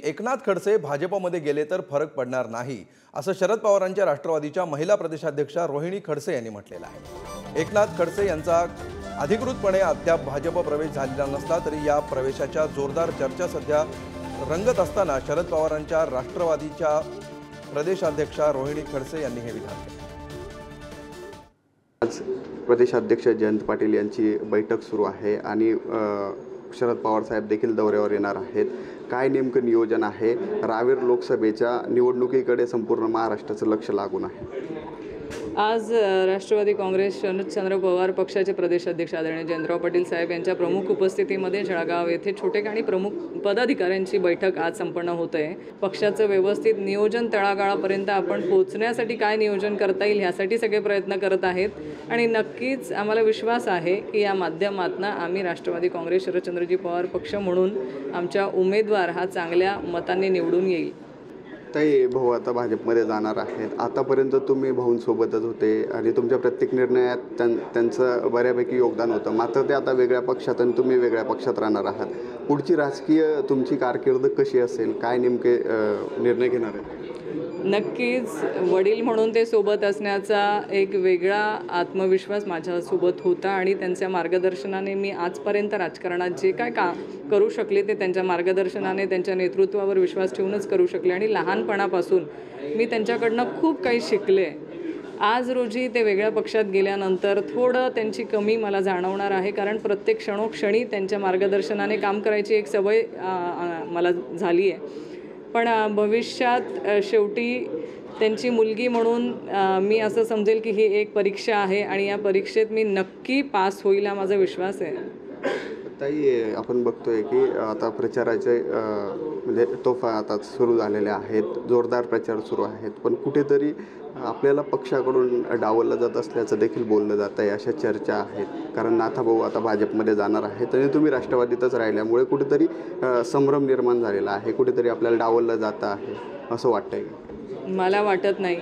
एकनाथ खडसे भाजपमध्ये गेले तर फरक पडणार नाही असं शरद पवारांच्या राष्ट्रवादीच्या महिला प्रदेशाध्यक्षा रोहिणी खडसे यांनी म्हटलेलं आहे। एकनाथ खडसे यांचा अधिकृतपणे अद्याप भाजप प्रवेश झालेला नसला तरी या प्रवेशाच्या जोरदार चर्चा सध्या रंगत असताना शरद पवारांच्या राष्ट्रवादीच्या प्रदेशाध्यक्षा रोहिणी खडसे यांनी हे विधान केले। आज प्रदेशाध्यक्ष जयंत पाटील यांची बैठक सुरू आहे आणि शरद पवार साहेब देखील दौऱ्यावर येणार आहेत। काय नेमकं नियोजन आहे? रावेर लोकसभेच्या निवडणुकीकडे संपूर्ण महाराष्ट्राचं लक्ष लागून आहे। आज राष्ट्रवादी काँग्रेस शरदचंद्र पवार पक्षाचे प्रदेशाध्यक्ष आदरणीय जयंतराव पाटील साहेब यांच्या प्रमुख उपस्थितीमध्ये जळगाव येथे छोटे आणि प्रमुख पदाधिकाऱ्यांची बैठक आज संपन्न होत आहे। पक्षाचं व्यवस्थित नियोजन तळागाळापर्यंत आपण पोहोचण्यासाठी काय नियोजन करता येईल ह्यासाठी सगळे प्रयत्न करत आहेत आणि नक्कीच आम्हाला विश्वास आहे की या माध्यमातून आम्ही राष्ट्रवादी काँग्रेस शरदचंद्रजी पवार पक्ष म्हणून आमच्या उमेदवार हा चांगल्या मतांनी निवडून येईल। ताई, भाऊ आता भाजपमध्ये जाणार आहेत। आतापर्यंत तुम्ही भाऊंसोबतच होते आणि तुमच्या प्रत्येक निर्णयात त्यांचं बऱ्यापैकी योगदान होतं, मात्र ते आता वेगळ्या पक्षात आणि तुम्ही वेगळ्या पक्षात राहणार आहात। पुढची राजकीय तुमची कारकीर्द कशी असेल? काय नेमके निर्णय घेणार आहेत? नक्कीच वडील म्हणून ते सोबत असण्याचा एक वेगळा आत्मविश्वास माझ्यासोबत होता आणि त्यांच्या मार्गदर्शनाने मी आजपर्यंत राजकारणात जे काय करू शकले ते त्यांच्या मार्गदर्शनाने त्यांच्या नेतृत्वावर विश्वास ठेवूनच करू शकले आणि लहानपणापासून मी त्यांच्याकडनं खूप काही शिकले। आज रोजी ते वेगळ्या पक्षात गेल्यानंतर थोडं त्यांची कमी मला जाणवणार आहे, कारण प्रत्येक क्षणोक्षणी त्यांच्या मार्गदर्शनाने काम करायची एक सवय मला झाली आहे। पण भविष्यात शेवटी त्यांची मुलगी म्हणून मी असं समजेल की ही एक परीक्षा आहे आणि या परीक्षेत मी नक्की पास होईल हा माझा विश्वास आहे। ताई, आपण बघतोय की आता प्रचाराचे म्हणजे तोफा आता सुरू झालेले आहेत, जोरदार प्रचार सुरू आहेत, पण कुठेतरी आपल्याला पक्षाकडून डावललं जात असल्याचं देखील बोललं जात आहे, अशा चर्चा आहेत। कारण नाथाभाऊ आता भाजपमध्ये जाणार आहेत आणि तुम्ही राष्ट्रवादीतच राहिल्यामुळे कुठेतरी संभ्रम निर्माण झालेला आहे, कुठेतरी आपल्याला डावललं जातं आहे असं वाटतंय? मला वाटत नाही,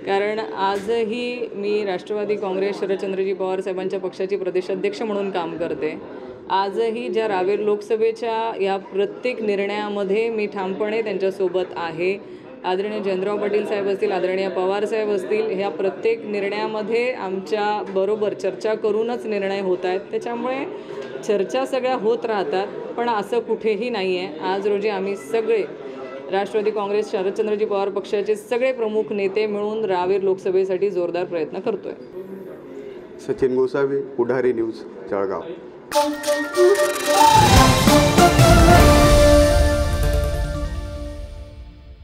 कारण आजही मी राष्ट्रवादी काँग्रेस शरदचंद्रजी पवार साहेबांच्या पक्षाची प्रदेशाध्यक्ष म्हणून काम करते। आजही ज्या रावेर लोकसभेच्या या प्रत्येक निर्णयामध्ये मी ठामपणे त्यांच्यासोबत आहे। आदरणीय जयंतराव पाटील साहेब असतील, आदरणीय पवार साहेब असतील, ह्या प्रत्येक निर्णयामध्ये आमच्या बरोबर चर्चा करूनच निर्णय होत आहेत। त्याच्यामुळे चर्चा सगळ्या होत राहतात, पण असं कुठेही नाही आहे। आज रोजी आम्ही सगळे राष्ट्रवादी काँग्रेस शरदचंद्रजी पवार पक्षाचे सगळे प्रमुख नेते मिळून रावेर लोकसभेसाठी जोरदार प्रयत्न करतोय। सचिन गोसावी, पुढारी न्यूज, जळगाव।